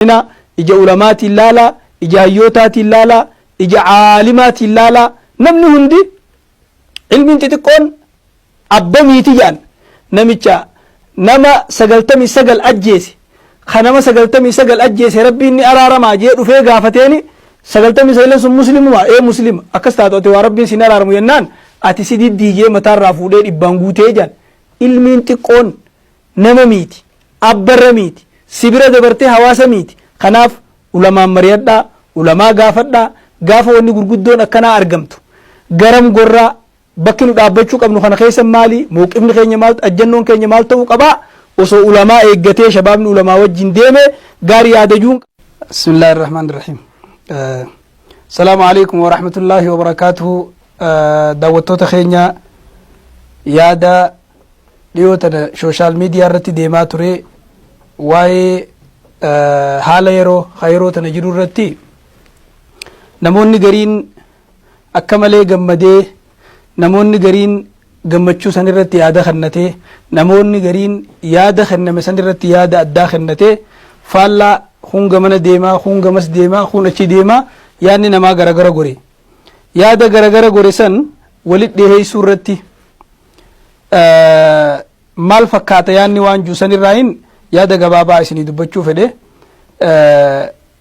ija ulamaati ilaala, ija hayyootaati ilaala, ija caalimaati ilaala. Namni hundi ilmiin xixiqqoon abbamiiti jedhan namicha nama 99 ajjeese kanama 99 ajjeese rabbiin ni araaramaa jee dhufee gaafateeni 99 sun muslimuma muslima akkas taatu ati waa rabbiin sin araaramu yennaan ati si diddiigee mataarraa fuudhee dhibbaan guutee jedhan. Ilmiin xiqqoon nama miiti, abbarra miiti, sibira dabartee hawaasa miiti. Kanaaf ulamaan mari'adhaa, ulamaa gaafadhaa. Gaafa wanni gurguddoon akkanaa argamtu garam gorraa bakki nu dhaabbachuu qabnu kana keessa maali, muuqifni keenya maal, ajjannoon keenya maal ta'uu qabaa osoo ulamaa eeggatee shabaabni ulamaa wajjin deeme gaarii yaadajuun. Bismillahir Rahmanir Rahim. Assalaamu alaykum wa rahmatullahi wa barakatuhu. Daawwattoota keenya yaada dhiyoota sooshaal miidiyaa irratti deemaa ture waa'ee haala yeroo tana jiru irratti namoonni gariin akka malee gammadee, namoonni gariin gammachuu san irratti yaada kennatee, namoonni gariin yaada kenname san irratti yaada addaa kennatee faallaa kun gamana deemaa, kun gamas deemaa, kun achi deemaa yaadni namaa garagara gore. Yaada garagara gore san walit dhiheessuu irratti maal fakkaata yaadni waan juusan irraayin yaada gabaabaa isinii dubbachuu fedhe.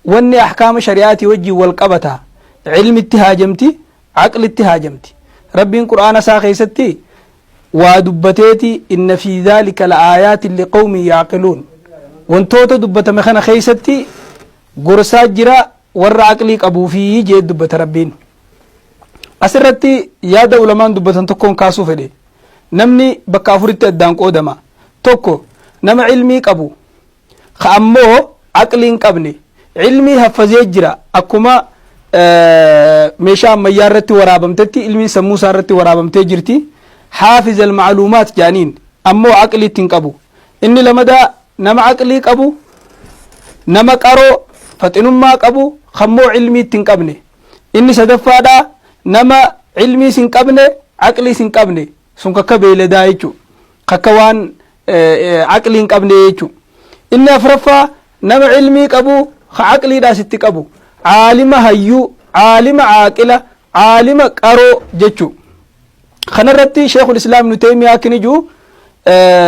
Wanni ahkaama shari'aatii wajjin wal qabata, ilmitti haajamti, aqlitti haajamti. Rabbiin qur'aana isaa keessatti waa dubbateeti inna fi dhaalika la'aayaatin liqawmin yaaqiluun. Wantoota dubbatame kana keessatti gorsaa jira warra aqlii qabuufi jee dubbata Rabbiin. Asirratti yaada ulamaan dubbatan tokkoon kaasuu fedhe. Namni bakka afuritti addaan qoodama. Tokko nama ilmii qabu ka ammoo aqliin qabne ilmii haffazee jira akkuma meeshaa ammayyaa irratti waraabamtetti ilmiin sammuu isaa irratti waraabamtee jirti. Haafiz al-macluumaat jaaniin ammoo aqliitti hin qabu. Inni lamadaa nama aqlii qabu, nama qaroo faxinummaa qabu kammoo ilmiitti hin qabne. Inni sadaffaadhaa nama ilmiis hin qabne aqliis hin qabne sun kakka beeyladaa jechuudha. Kakka waan aqlii hin qabne jechuudha. Inni afuraffaa nama ilmii qabu ka aqliidhaas itti qabu, caalima hayyuu, caalima caaqila, caalima qaroo jechuu. Kanarratti Sheikhul Islaam Ibnu Taymiyaa akkin ijuu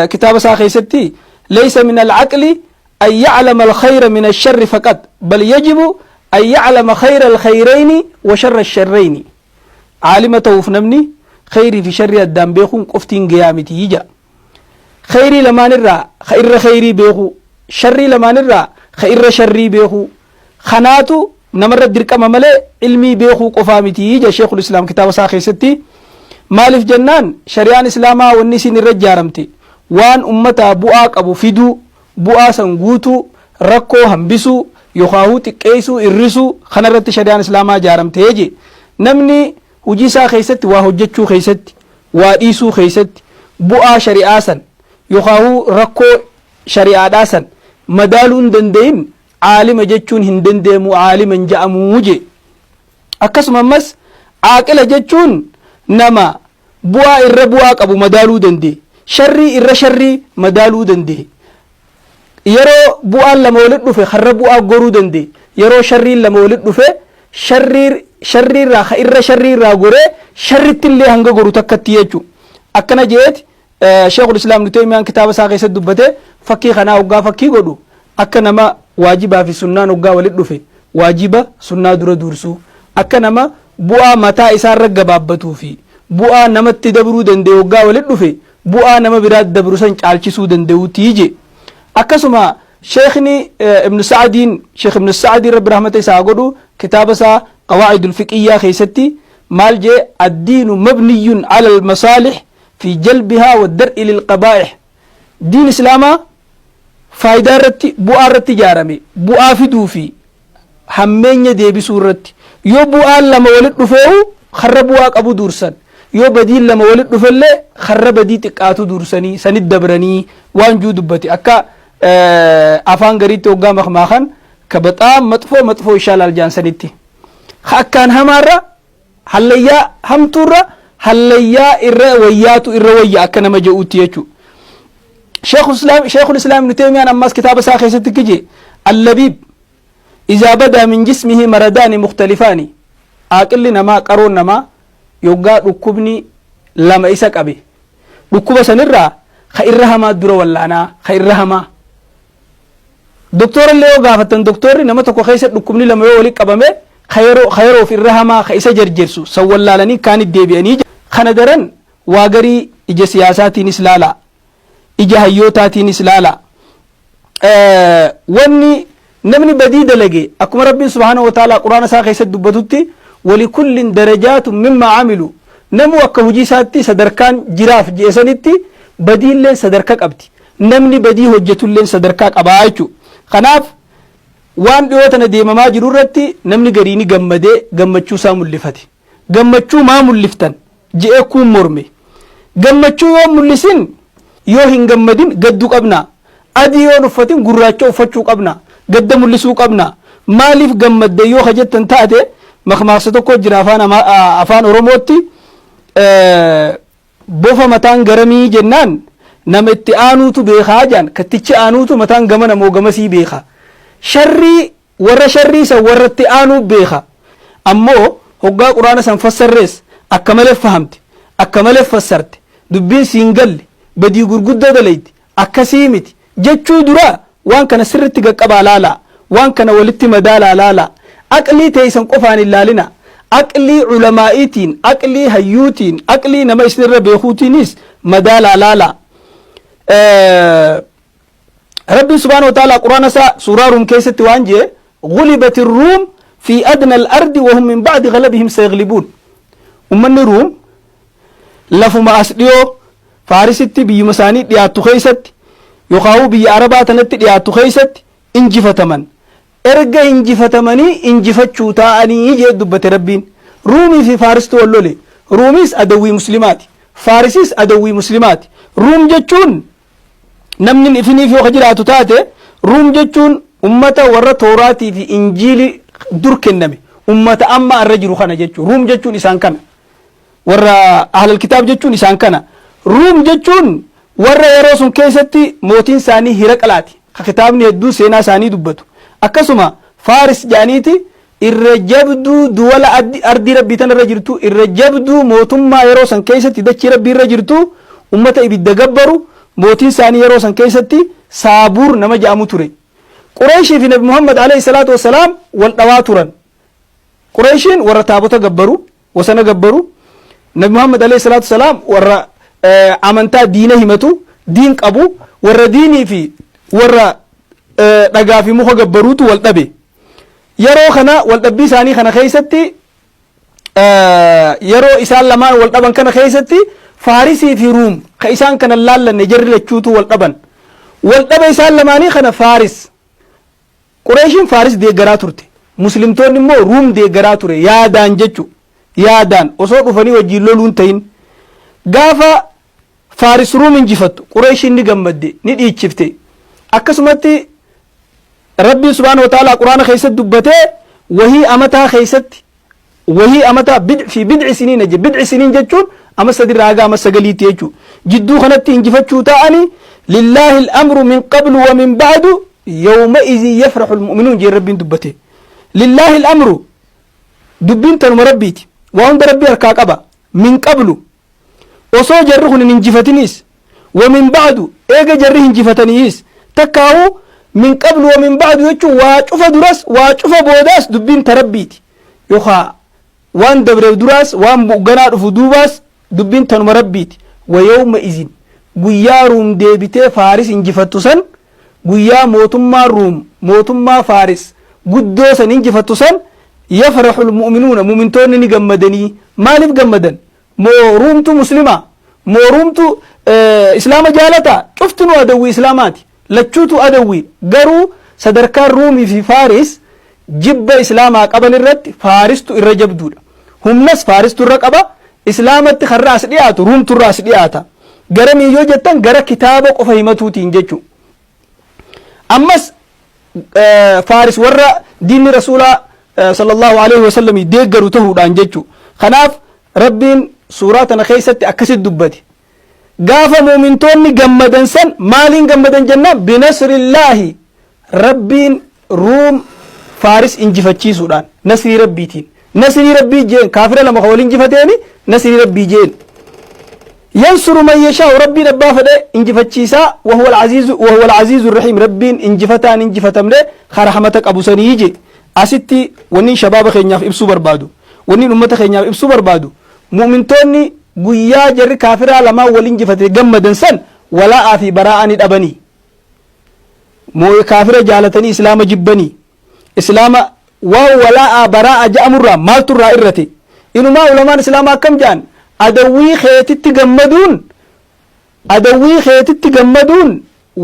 kitaaba isaa keessatti laysa min alcaqli an yaclama alkhayra min alsharri faqat bal yajibu an yaclama khayra alkhayrayni wa sharra alsharrayni. Caalima ta'uuf namni khayrii fi sharrii addaan beekuun qoftiin gayaa miti ija. Khayrii lamaanirraa ka irra khayrii beeku, sharrii lamaanirraa ka irra sharrii beeku. Kanaatu namarra dirqama malee ilmii beekuu qofaa miti ija Sheikhul Islaam kitaaba isaa keessatti. Maaliif jennaan shari'aan islaamaa wanni isin irra ijaaramte waan ummataa bu'aa qabu fiduu, bu'aa san guutuu, rakkoo hambisuu yookaan xiqqeessuu, irrisuu kanarratti shari'aan islaamaa ijaaramte je. Namni hujii isaa keessatti waa hojjechuu keessatti, waa dhiisuu keessatti bu'aa shari'aa san yookaan rakkoo shari'aadhaa san madaaluu hin danda'in caalima jechuun hin dandeemu, caalima hin ja'amuu je. Akkasuma ammas caaqila jechuun nama bu'aa irra bu'aa qabu madaaluu danda'e, sharrii irra sharrii madaaluu danda'e. Yeroo bu'aan lama walitti dhufe har'a bu'aa goruu danda'e, yeroo sharriin lama walitti dhufe sharriirraa ka irra sharriirraa goree sharritti illee hanga goru takkatti jechuudha. Akkana jeeti Sheikhul Islaam Ibnu Taymiyaan kitaaba isaa keessatti dubbate fakkii kanaa hoggaa fakkii godhu akka nama waajibaa fi sunnaan hoggaa walitti dhufe waajiba sunnaa dura dursuu, akka nama bu'aa mataa isaarra gabaabbatuu fi bu'aa namatti dabruu danda'u hoggaa walitti dhufe bu'aa nama biraatti dabru san caalchisuu danda'uutii je. Akkasuma Sheikhni Ibnu Sa'diin Sheikh Ibnu Sa'dii rabbi rahmata isaa godhu kitaaba isaa qawaa'idul fiqiyyaa keessatti maal jee addiinu mabniyyun ala almasaalih fi jalbihaa wa dar'i lilqabaa'ih. Diin islaamaa faayidaa irratti bu'aa irratti ijaarame, bu'aa fiduu fi hammeenya deebisuu irratti. Yoo bu'aan lama walitti dhufeehu har'a bu'aa qabu dursan, yoo badiin lama walitti dhufellee har'a badii xiqqaatu dursanii sanit dabranii waan juu dubbate akka afaan gariitti hoggaa makmaakan ka baxaam maxfoo ishaalaal jaan sanitti. Akkaan hamaarra hallayyaa hamtuurra hallayyaa irra wayyaatu irra wayya akka nama je'uutti jechuudha. Sheikhul Islaam Ibnu Taymiyaan ammas kitaaba isaa keessatti kije allabiib إذا بدا من جسمه مردان مختلفان أقل نما قرون نما يوغا ركبني لما إساك أبي ركوب سنرى خير رحمة دور ولانا خير رحمة دكتور اللي يوغا فتن دكتور نما تكو خيسة ركبني لما يولي قبامي خيرو في الرحمة خيسة جرجرسو سوال لاني كان الديبياني خندرن واغري إجا سياساتي نسلالا إجا هيوتاتي نسلالا واني نمني بديد لغي أكما ربي سبحانه وتعالى قرآن ساقي سدبتوتي ولكل درجات مما عملوا نمو أكا هجيساتي صدركان جراف جيسانيتي بديل لين صدركاك أبتي نمني بدي هجتو لين صدركاك أبايچو خناف وان ديوتنا ديما ما جرورتي نمني غريني غمدي غمچو سامو اللفتي غمچو ما ملفتن جئكو مرمي غمچو يوم ملسين يوهن غمدين قدو قبنا أدي يون فتين قراچو فتشو قبنا قد ملسو قبنا مالف غمد يو خجتن تاتي مخماستو كو جرافان أفان أوروموتي بوفا متان غرمي جنان نمت آنوتو بيخا جان كتيچ آنوتو متان غمنا مو غمسي بيخا شري ورا شري سا ورت آنو بيخا أمو هقا قرآن سنفسر ريس أكمل فهمت أكمل فسرت دبين سينجل بدي غرغد دليت أكسيمت جتشو درا وان كان سرتي قبا لالا وان كان ولدت مدالا لالا أقلي تيسن قفان اللالنا أقلي علمائيتين أقلي هيوتين أقلي نما يسنر بيخوتينيس مدالا لالا ربي سبحانه وتعالى قرآن سورة روم كيست وانجي غلبت الروم في أدنى الأرض وهم من بعد غلبهم سيغلبون ومن الروم لفو ما أسليو فارستي بي مساني دياتو خيست يقاو بي عربات نت دياتو خيست انجفتمن ارجع انجفتمني انجفتشو تاني يجي دبت ربين رومي في فارس تولولي روميس أدوي مسلمات فارسيس أدوي مسلمات روم جتشون نمن إفني في خجرات تاتي روم جتشون أمة ورا توراتي في إنجيلي درك النبي أمة أما الرجل خنا جتشون روم جتشون إسان كنا ورا أهل الكتاب جتشون إسان كنا روم جتشون ورا يروسون كيستي موتين ساني هرقلاتي كتابني يدو سينا ساني دبتو أكسما فارس جانيتي الرجبدو دولا أردي ربي تنرجرتو الرجبدو موتما يروسن كيستي دچي ربي رجرتو أمة إبدا قبرو موتين ساني يروسن كيستي سابور نما جامو تري قريش في نبي محمد عليه الصلاة والسلام والدواترا قريشين ورا تابوتا قبرو وسنة قبرو نبي محمد عليه الصلاة والسلام ورا أمنتا دينه همتو دين قبو ورا ديني في ورا dhagaa fi muka gabbaruutu wal dhabe yeroo kana wal dhabbii isaanii kana keessatti yeroo isaan lamaan wal dhaban kana keessatti faarisii fi ruum ka isaan kana laallanne jarri lachuutu wal dhaban wal dhaba isaan lamaanii kana faaris qureeshiin faaris deeggaraa turte muslimtoonni immoo ruum deeggaraa ture yaadaan jechu yaadaan osoo dhufanii wajjiin loluun ta'in gaafa faaris ruum injifattu qureeshiin ni gammadde ni dhiichifte akkasumatti ربي سبحانه وتعالى قرآن خيست دبته وهي أمتها خيست وهي أمتها في بضع سنين بضع سنين جتشون أما سدر راقا أما سقليت يجو جدو خنت انجفتشو تاني لله الأمر من قبل ومن بعد يومئذ يفرح المؤمنون جي ربي دبته لله الأمر دبين تنم ربيتي وعند ربي أركاك من قبل وصو جرهن انجفتنيس ومن بعد ايجا جره انجفتنيس تكاو من قبل ومن بعد يجو واجف درس واجف بوداس دبين تربيتي يخا وان دبر درس وان بغنا دفدوباس دبين تنم ربيتي ويوم إذن قيا روم ديبتي فارس انجفتوسن قيا موتما روم موتما فارس قدوسن انجفتوسن يفرح المؤمنون مؤمنتون نجمدني ما نف جمدن مو رومتو مسلمة مو رومتو إسلام جالتا شفتنو أدوي إسلاماتي لچوتو أدوي قرو صدركار رومي في فارس جب إسلاما قبل الرد فارس تو الرجب دول هم ناس فارس تو الرقبة إسلامت خراس دياتو روم تو الراس دياتا قرمي يوجدتن قرى كتابك وفهمتو تنججو أمس فارس ورى دين رسول صلى الله عليه وسلم يدقروا تهو دانججو خناف ربين سوراتنا خيست أكسد دبتي قافا مؤمنتوني قمدن سن مالين قمدن جنة بنصر الله ربين روم فارس انجفتشي سودان نصر ربيتين نصر ربي جين كافر لما خول انجفتيني نصر ربي جين ينصر من يشاء ربي نبا فده انجفتشيسا وهو العزيز الرحيم ربي انجفتان انجفتم له خرحمتك ابو سنيجي اسيتي وني شباب خينياف ابسو بربادو وني امه خينياف ابسو بربادو مؤمنتوني غيا جر كافر لما ول انجفته جمدن سن ولا في براءني دبني مو كافر جالتني اسلام جبني اسلام ولا براء جامرا ما ترى ارتي انما علماء الاسلام كم جان أدوي خيتت جمدون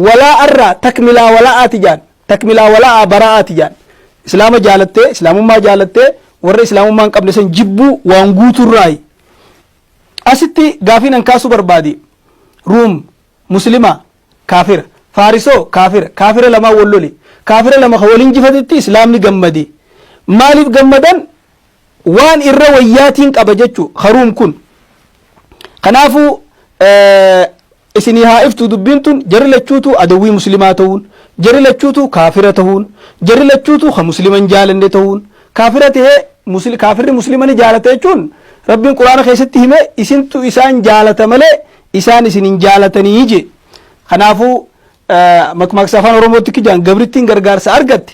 ولا أرى تكملا ولا آتجان تكملا ولا براء آتجان إسلام جالته إسلام ما جالته ور إسلام ما قبل سن جبو وانغوت الرأي أستي غافين أنكاسو بربادي روم مسلمة كافر فارسو كافر لما ولولي كافر لما خولين جفتتي إسلام جمدي مالف جمدان وان الروياتين قبجتشو خروم كن خنافو إسنيها إفتو دبينتون جري لچوتو أدوي مسلماتون جري لچوتو كافرتهون جري لچوتو خمسلمان جالندتهون كافرته كافر مسلمان جالتهون ربي القرآن خيستي هم إسنتو إسان جالته ملي إسان إسنين جالتني يجي خنافو مكمك سافان روموتك جان قبرتين غرغارس أرغت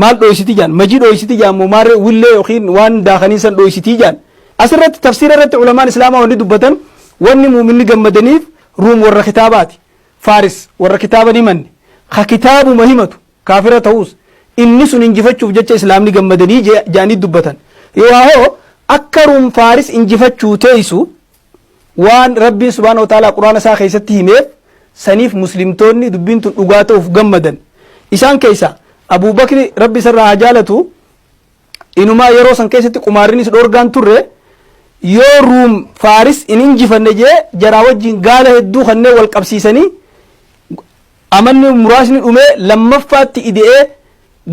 مال دويستي جان مجيد دويستي جان ممار ولي وخين وان داخنين سن دويستي جان أسرت تفسير رت علماء الإسلام وندي دبتن واني مؤمن جمدنيف روم ور كتابات فارس ور كتابة من كتاب مهمة كافرة توس إني سن إنجفتشوف جت إسلام جمدني جاني دبتن يوهو أكرم فارس إنجفتشو تيسو وان ربي سبحانه وتعالى قرآن ساخي ستهمت سنيف مسلمتوني دبينتو أغاته في جمدن إسان كيسا أبو بكر ربي سر عجالته إنما يروسن كيستي قماريني سدورغان تره yoo ruum faaris in injifanne jee jaraa wajjin gaala hedduu kannee wal qabsiisanii amanni muraasni dhumee lammaffaatti ida'ee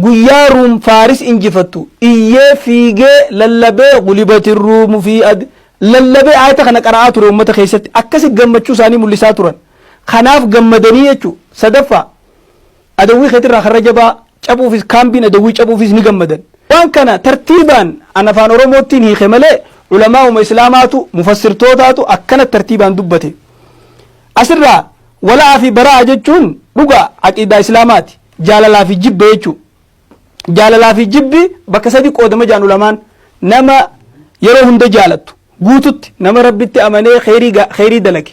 guyyaa ruum faaris injifattu iyyee fiigee lallabee gulibati ruumu fi lallabee ayata kana qara'aa ture ummata keessatti akkasi gammachuu isaanii mul'isaa turan kanaaf gammadanii jechuu sadaffaa adawwii keetirraa karra jabaa cabuufis kaambiin adawwii cabuufis ni gammadan waan kana tartiibaan an afaan oromoottiin hiike malee علماء وإسلاماتو مفسرتوتاتو أكنت ترتيبا دبته أسرع ولا في براء جتون لغا عقيدة إسلامات جاللا في جب يجو جاللا في جب بكسدي قودم جان علمان نما يروهم دا جالتو قوتت نما ربت أماني خيري دلك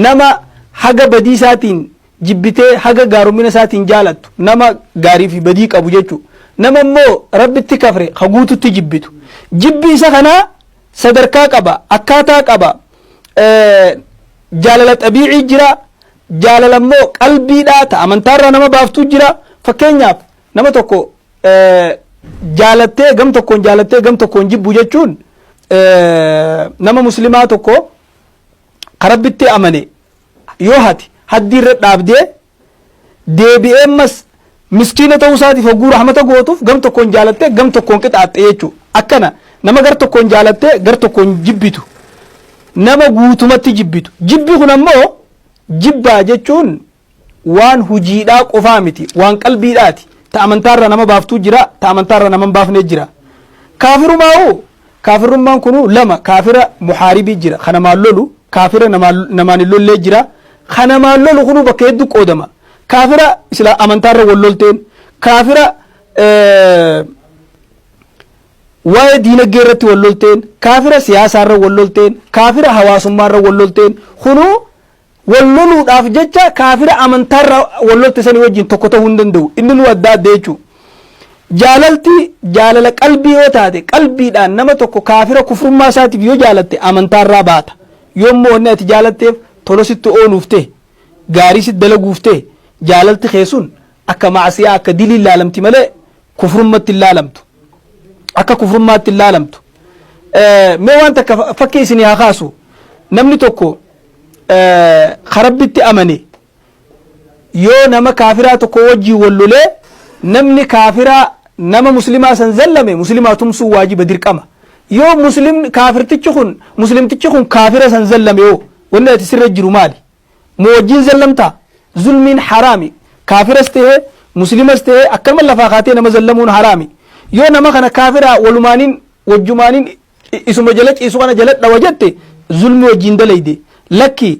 نما حاجة بدي ساتين جبته حاجة غارومين ساتين جالتو نما غاري في بديك أبو جتو نما مو ربت كفري خقوتت جبتو جبي سخنا sadarkaa qaba akkaataa qaba jaalala xabiicii jira jaalala immoo qalbiidhaa ta amantaarraa nama baaftuu jira fakkeenyaaf nama tokko jaalattee gam tokkoon jibbu jechuun nama muslimaa tokko karabbitti amane yoo hati haddiirra dhaabdee deebi'ee mas miskiina ta'uu isaatiif hogguu rahmata gootuuf gam tokkoon jaalattee gam tokkoon qixaaxxe jechuu akkana nama gar tokkoon jaalattee gar tokkoon jibbitu nama guutumatti jibbitu jibbi kun ammoo jibbaa jechuun waan hujiidhaa qofaa miti waan qalbiidhaati ta amantaarra nama baaftuu jira ta amantaarra nama baafnee jira kaafirummaan kunu lama kaafira muhaaribii jira kanamaan lolu kaafira namaan hin lollee jira kanamaan lolu kunu bakka hedduu qoodama kaafira amantaarra wal lolteen kaafira waa'ee diinagdee irratti wal lolteen kaafira siyaasaarra wal lolteen kaafira hawaasummaarra wal lolteen kunuu wal loluudhaaf jecha kaafira amantaarra wal lolte sanii wajjin tokko ta'uu hin danda'u inni nu adda adda jechuu jaalala qalbii yoo taate qalbiidhaan nama tokko kaafira kufrummaa isaatiif yoo jaalatte amantaarraa baata yoommoo wanni ati jaalatteef tolositti oonuuf ta'e gaarii sitti dalaguuf ta'e jaalalti keessuun akka maasiyaa akka dilii ilaalamti malee kufrummatti ilaalamtu akka kufrummaatti ilaalamtu mee waan takka fakkii isinii haa kaasu namni tokko karabbitti amane yoo nama kaafiraa tokko wajjii wal lolee namni kaafiraa nama muslimaa san zallame muslimaa tumsuu waajiba dirqama yoo muslimtichi kun kaafira san zallame yoo wanni ati sirra jiru maali moo wajjiin zallamtaa zulmiin haraami kaafiras ta'ee muslimas ta'ee akkama lafaa kaatee nama zallamuun haraami yoo nama kana kaafira walumaanin wajjumaanin isuma jala ciisu kana jala dhawa jette zulmi wajjin dalayde lakki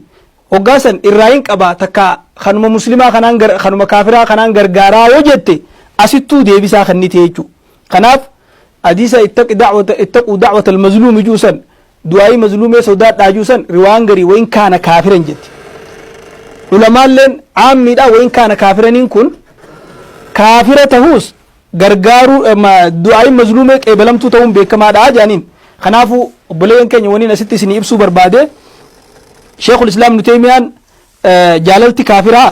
hoggaasan irraayin qaba takka kanuma muslimaa kanuma kaafiraa kanaan gargaaraa yoo jette asittuu deebisaa kannite jechuu kanaaf hadiisa ittaquu da'wata almazluumi juusan du'aayi mazluumee sodaadhaa juusan riwaan garii wayin kaana kaafiran jetti ulamaalleen caammiidha wayin kaana kaafiraniin kun kaafira tahuus gargaaruu du'aayi mazluumee qeebalamtuu ta'uun beekamaadha jaaniin kanaafu obboleeyyan keenya waniin asitti isinii ibsuu barbaade sheekul islaam ibnu teemiyaan jaalalti kaafiraa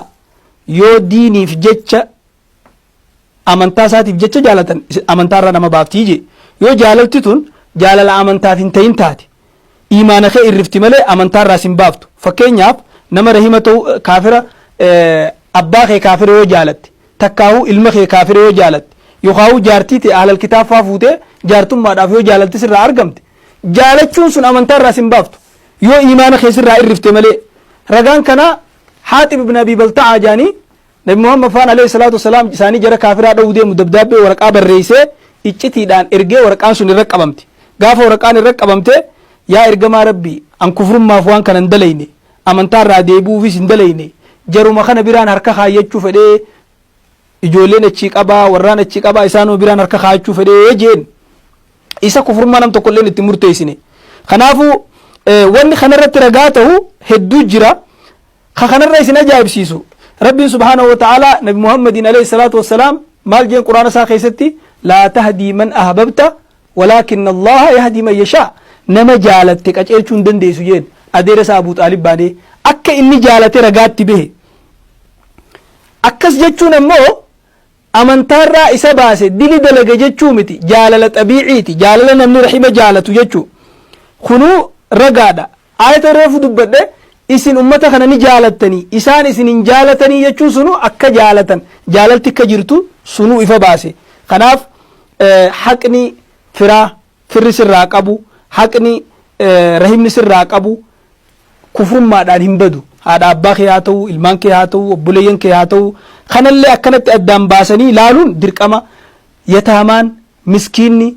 yoo diiniif jecha amantaa isaatiif jecha jaalatan amantaarraa nama baaftii je yoo jaalalti tun jaalala amantaaf hin ta'in taate imaana kee irrifti malee amantaarraa sin baaftu fakkeenyaaf nama rahima ta'u kaafira abbaa kee kaafira yoo jaalatte takkaahu ilma kee kaafira yoo jaalatte yookaan jaartii ta'e ahlal kitaabaa fuutee jaartummaadhaaf yoo jaalalti sirraa argamte jaalachuun sun amantaarraa sin baaftu yoo imaana kee sirraa irrifte malee ragaan kana Haatib ibn Abi Balta'a jaanii Nabi Muhammad faan alayhi salaatu wasalaam isaanii jara kaafiraa dha'uu deemu dabdaabbee waraqaa barreessee iccitiidhaan ergee waraqaan sun irra qabamte gaafa waraqaan irra qabamte yaa ergamaa rabbii an kufrummaaf waan kana hin dalayne amantaarraa deebi'uufis hin dalayne jaruma kana biraan harka kaayyachuu fedhee ijoolleen achii qabaa warraan achii qabaa isaanoo biraan harka kaayyachuu fedhee jeen isa kufrummaa nam tokkolleen itti murteessine kanaafuu wanni kanarratti ragaa ta'u hedduu jira kanarra isin ajaa'ibsiisu rabbiin subhaanahu wa ta'ala nabi muhammadin alayhi salaatu wassalaam maal jeen quraana isaa keessatti laa tahdii man ahbabta walaakinna allaha yahdii man yashaa nama jaalatte qaceelchuu hin dandeessu jeen adeera isaa abuu xaalib baanee akka inni jaalate ragaatti bahe akkas jechuun ammoo amantaarraa isa baase dili dalaga jechuu miti jaalala xabiiciiti jaalala namni rahima jaalatu jechuu kunuu ragaadha ayata reefu dubbadhe isin ummata kana ni jaalattanii isaan isin hin jaalatanii jechuun sunu akka jaalatan jaalalti akka jirtu sunu ifa baase kanaaf haqni firaa firri sirraa qabu haqni rahimni sirraa qabu kufrummaadhaan hin badu haadha abbaa kee haa ta'u ilmaan kee haa ta'u obboleeyyan kee haa ta'u kanallee akkanatti addaan baasanii ilaaluun dirqama yataamaan miskiinni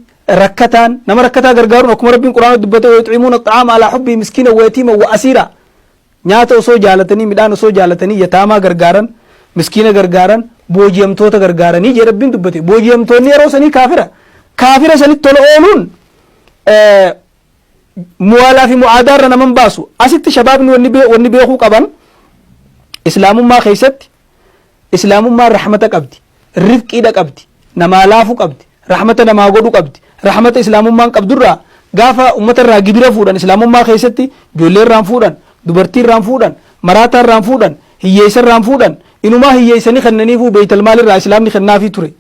rakkataan nama rakkataa gargaaruun akkuma rabbiin quraana dubbate yuxcimuuna axaama alaa xubbii miskiina wayatiima wa asiira nyaata osoo jaalatanii midhaan osoo jaalatanii yataamaa gargaaran miskiina gargaaran booji'amtoota gargaaranii jee rabbiin dubbate booji'amtoonni yeroo sanii kaafira sanitti tola ooluun muwaalaa fi mu'aadaarra naman baasu asitti shabaabni wanni beekuu qaban islaamummaa keessatti islaamummaan rahmata qabdi rifqiidha qabdi namaa laafuu qabdi rahmata namaa godhu qabdi rahmata islaamummaan qabdurraa gaafa ummatarraa gibira fuudhan islaamummaa keessatti ijoolleerraan fuudhan dubartiirraan fuudhan maraataarraan fuudhan hiyyeessarraan fuudhan inumaa hiyyeessanii kennaniifuu beeytalmaalirraa islaamni kennaafii ture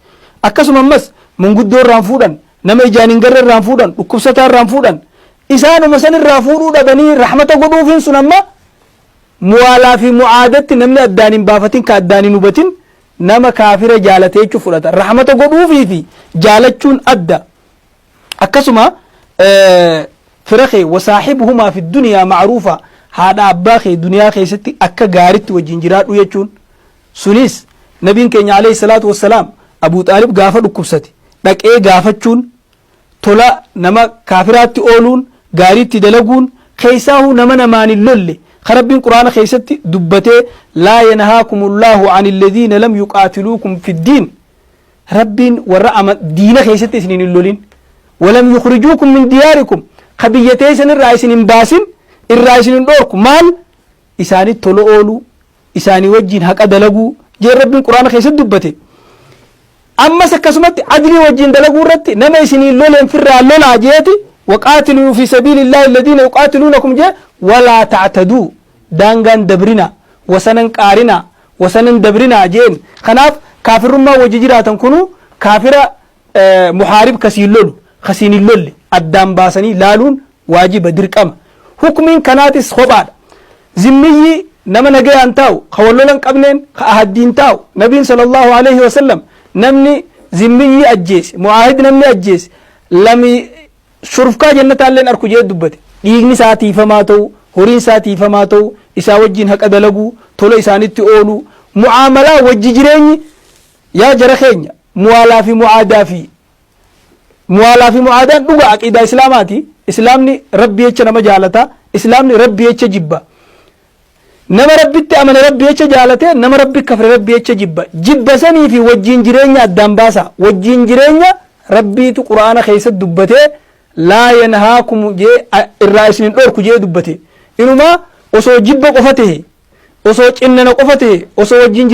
akkasuma ammas munguddoorraan fuudhan nama ijaan hin garreerraan fuudhan dhukkubsataarraan fuudhan isaanuma sanirraa fuudhuu dhabanii rahmata godhuufiin sun amma muwaalaa fi mu'aadatti namni addaan hin baafatin ka addaan hin hubatin nama kaafira jaalatee jechuu fudhata rahmata godhuufii fi jaalachuun adda akkasuma fira kee wasaaxibuhumaa fi duniyaa macruufa haadha abbaa kee duniyaa keessatti akka gaaritti wajjin jiraadhu jechuun sunis nabiin keenya alayhi salaatu wassalaam abuu xaalib gaafa dhukkubsate dhaqee gaafachuun tola nama kaafiraatti ooluun gaariitti dalaguun keessaahuu nama namaan hin lolle rabbiin quraana keessatti dubbatee laa yanhaakumullahu an alladhiina lam yuqaatiluukum fi ddiin rabbiin warra diina keessatti isin hin lolin walam yukhrijuukum min diyaarikum ka biyya teessan irraa isin hin baasin irraa isin hin dhoorku maal isaanitti tola ooluu isaanii wajjin haqa dalaguu jee rabbiin quraana keessatti dubbate ammas akkasumatti adlii wajjin dalaguu irratti nama isiniin loleen firraa lolaa jeeti waqaatiluu fi sabiilillahi alladhiina yuqaatiluunakum jee walaa tactaduu daangaan dabrina wasanan qaarina wasanan dabrina jeen kanaaf kaafirummaa wajji jiraatan kunu kaafira muhaarib kasiin lolu kasiin hin lolle addaan baasanii laaluun waajiba dirqama hukmiin kanaatis kophaadha zimmiyyi nama nagayaan taa'u ka wallolan qabneen ka ahaddiin taa'u nabiin sallallahu alaihi wasallam namni zimmiyyi ajjeese mu'aahid namni ajjeese lami shurufkaa jannataalleen arku jee dubbate dhiigni isaa tiifamaa ta'u horiin isaa tiifamaa ta'u isaa wajjin haqa dalaguu tola isaanitti oolu mu'aamalaa wajji jireenyi yaa jara keenya muwaalaa fi mu'aadaa fi muwaalaa fi mu'aadaan dhuga aqiidaa islaamaati. Islaamni rabbi jecha nama jaalata, islaamni rabbi jecha jibba. Nama rabbitti amane rabbi jecha jaalate, nama rabbi kafre rabbi jecha jibba. Jibba sanii fi wajjin jireenya addaan baasa. Wajjin jireenya rabbiitu quraana keessatti dubbatee laa yanhaakum jee irraa isin dhorku jee dubbate. Inumaa osoo jibba qofa ta'e, osoo cinnana qofa ta'e, osoo wajjin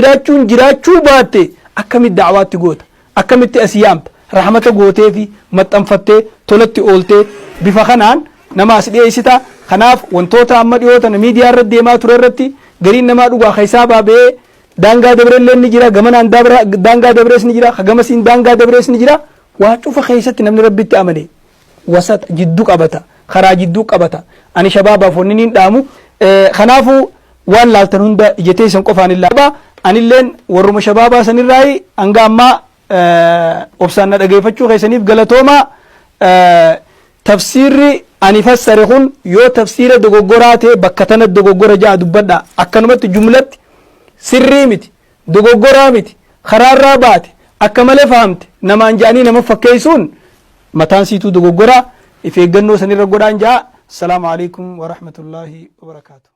jiraachuu baatte akkamitti da'awaatti goota, akkamitti asiyaamta, rahmata gootee fi maxxanfattee tolatti ooltee bifa kanaan nama as dhiyeessita. Kanaaf wantoota amma dhiyootan miidiyaa irratti deemaa ture irratti gariin namaa dhugaa keessaa baabee daangaa dabrellee ni jira, gamanaan daangaa dabrees ni jira, gamasiin daangaa dabrees ni jira. Waa cufa keessatti namni rabbitti amane wasat jidduu qabata, karaa jidduu qabata. Ani shabaabaaf wanni niin dhaamu. Kanaafuu waan laaltan hunda ijatee isan qofaan illaa anilleen warruma shabaabaa sanirraayi hanga ammaa obsaan na dhageeffachuu keessaniif galatoomaa. Tafsiirri ani fassare kun yoo tafsiira dogoggoraa ta'e bakka tana dogoggora ja'a dubbadha. Akkanumatti jumlatti sirrii miti, dogoggoraa miti, karaarraa baate akka malee fahamte namaan ja'anii nama fakkeessuun mataan siituu dogoggoraa. If eeggannoo sanirra godhaan ja'a. Salaamu alaikum wa rahmatullahi wa barakaatuh.